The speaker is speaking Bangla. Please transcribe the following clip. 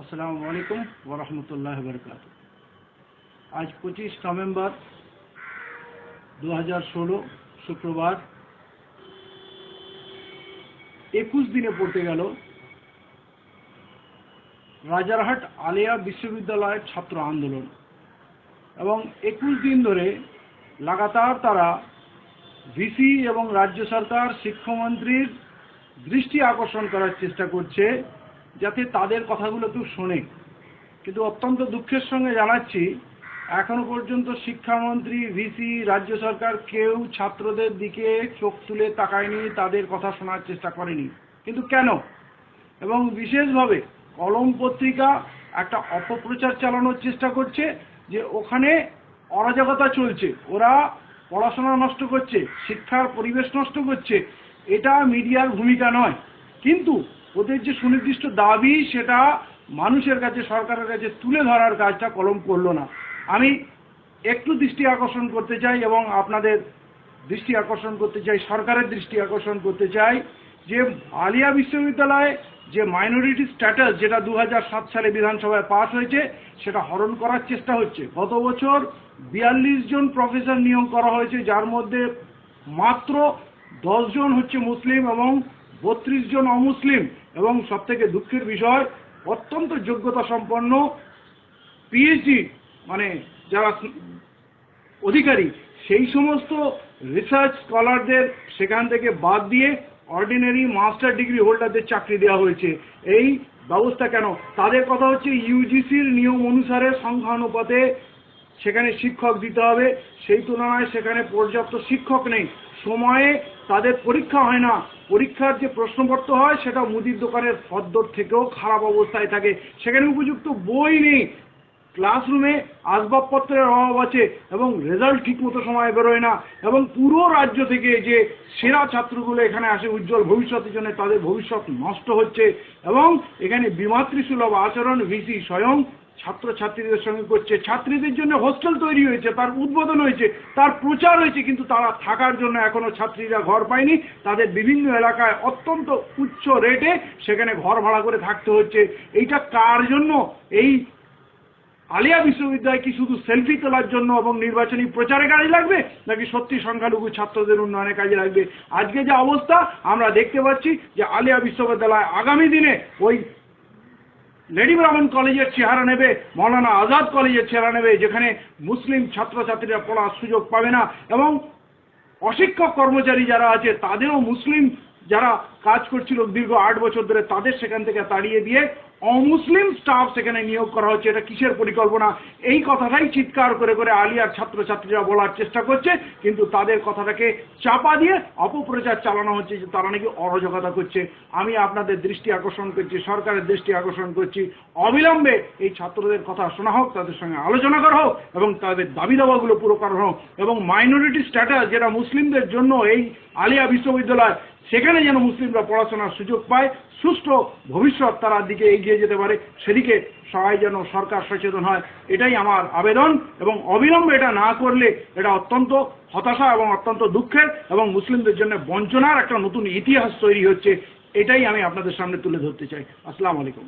আসসালামু আলাইকুম ওয়া রাহমাতুল্লাহি ওয়া বারাকাতুহু। আজ 25 নভেম্বর 2016 শুক্রবার 21 দিনে পড়তে গেল রাজারহাট আলিয়া বিশ্ববিদ্যালয়ের ছাত্র আন্দোলন এবং 21 দিন ধরে লাগাতার তারা ভিসি এবং রাজ্য সরকার শিক্ষামন্ত্রীর দৃষ্টি আকর্ষণ করার চেষ্টা করছে যাতে তাদের কথাগুলো কেউ শোনে। কিন্তু অত্যন্ত দুঃখের সঙ্গে জানাচ্ছি এখনো পর্যন্ত শিক্ষামন্ত্রী, ভিসি, রাজ্য সরকার কেউ ছাত্রদের দিকে চোখ তুলে তাকায়নি, তাদের কথা শোনার চেষ্টা করেনি। কিন্তু কেন? এবং বিশেষভাবে কলম পত্রিকা একটা অপপ্রচার চালানোর চেষ্টা করছে যে ওখানে অরাজকতা চলছে, ওরা পড়াশোনা নষ্ট করছে, শিক্ষার পরিবেশ নষ্ট করছে। এটা মিডিয়ার ভূমিকা নয়, কিন্তু ওদের যে সুনির্দিষ্ট দাবি সেটা মানুষের কাছে, সরকারের কাছে তুলে ধরার কাজটা কলম করলো না। আমি একটু দৃষ্টি আকর্ষণ করতে চাই এবং আপনাদের দৃষ্টি আকর্ষণ করতে চাই, সরকারের দৃষ্টি আকর্ষণ করতে চাই যে আলিয়া বিশ্ববিদ্যালয়ে যে মাইনরিটি স্ট্যাটাস যেটা 2007 সালে বিধানসভায় পাস হয়েছে সেটা হরণ করার চেষ্টা হচ্ছে। গত বছর 42 জন প্রফেসর নিয়োগ করা হয়েছে, যার মধ্যে মাত্র 10 জন হচ্ছে মুসলিম এবং 32 জন অমুসলিম। এবং সবথেকে দুঃখের বিষয়, অত্যন্ত যোগ্যতা সম্পন্ন পিএইচডি মানে যারা অধিকারী সেই সমস্ত রিসার্চ স্কলারদের সেখান থেকে বাদ দিয়ে অর্ডিনারি মাস্টার ডিগ্রি হোল্ডারদের চাকরি দেওয়া হয়েছে। এই ব্যবস্থা কেন? তাদের কথা হচ্ছে ইউজিসির নিয়ম অনুসারে সংখ্যানুপাতে সেখানে শিক্ষক দিতে হবে, সেই তুলনায় সেখানে পর্যাপ্ত শিক্ষক নেই, সময়ে তাদের পরীক্ষা হয় না, পরীক্ষার যে প্রশ্নপত্র হয় সেটা মুদির দোকানের ফদ্দর থেকেও খারাপ অবস্থায় থাকে, সেখানে উপযুক্ত বই নেই, ক্লাসরুমে আসবাবপত্রের অভাব আছে এবং রেজাল্ট ঠিকমতো সময় বেরোয় না। এবং পুরো রাজ্য থেকে যে সেরা ছাত্রগুলো এখানে আসে উজ্জ্বল ভবিষ্যতের জন্য, তাদের ভবিষ্যৎ নষ্ট হচ্ছে। এবং এখানে বিমাতৃসুলভ আচরণ ভিসি স্বয়ং ছাত্রছাত্রীদের সঙ্গে করছে। ছাত্রীদের জন্য হোস্টেল তৈরি হয়েছে, তার উদ্বোধন হয়েছে, তার প্রচার হয়েছে, কিন্তু তারা থাকার জন্য এখনো ছাত্রীরা ঘর পায়নি। তাদের বিভিন্ন এলাকায় অত্যন্ত উচ্চ রেটে সেখানে ঘর ভাড়া করে থাকতে হচ্ছে। এইটা কার জন্য? এই আলিয়া বিশ্ববিদ্যালয় কি শুধু সেলফি তোলার জন্য এবং নির্বাচনী প্রচারে কাজে লাগবে, নাকি সত্যি সংখ্যালঘু ছাত্রদের উন্নয়নে কাজে লাগবে? আজকে যে অবস্থা আমরা দেখতে পাচ্ছি যে আলিয়া বিশ্ববিদ্যালয় আগামী দিনে ওই লেডি ব্রাহ্মণ কলেজের চেহারা নেবে, মৌলানা আজাদ কলেজের চেহারা নেবে, যেখানে মুসলিম ছাত্রছাত্রীরা পড়ার সুযোগ পাবে না। এবং অশিক্ষক কর্মচারী যারা আছে তাদেরও মুসলিম যারা কাজ করছিল দীর্ঘ 8 বছর ধরে তাদের সেখান থেকে তাড়িয়ে দিয়ে অমুসলিম স্টাফ সেখানে নিয়োগ করা হচ্ছে। এটা কিসের পরিকল্পনা? এই কথাটাই চিৎকার করে করে আলিয়ার ছাত্রছাত্রীরা বলার চেষ্টা করছে, কিন্তু তাদের কথাটাকে চাপা দিয়ে অপপ্রচার চালানো হচ্ছে যে তারা নাকি অরাজকতা করছে। আমি আপনাদের দৃষ্টি আকর্ষণ করছি, সরকারের দৃষ্টি আকর্ষণ করছি, অবিলম্বে এই ছাত্রদের কথা শোনা হোক, তাদের সঙ্গে আলোচনা করা হোক এবং তাদের দাবি দাওয়াগুলো পুরো করা হোক। এবং মাইনরিটি স্ট্যাটাস যেটা মুসলিমদের জন্য এই আলিয়া বিশ্ববিদ্যালয়, সেখানে যেন মুসলিমরা পড়াশোনার সুযোগ পায়, সুষ্ঠু ভবিষ্যৎ তার দিকে এগিয়ে যেতে পারে, সেদিকে সবাই যেন সরকার সচেতন হয়, এটাই আমার আবেদন। এবং অবিলম্বে এটা না করলে এটা অত্যন্ত হতাশা এবং অত্যন্ত দুঃখের এবং মুসলিমদের জন্য বঞ্চনার একটা নতুন ইতিহাস তৈরি হচ্ছে। এটাই আমি আপনাদের সামনে তুলে ধরতে চাই। আসসালামু আলাইকুম।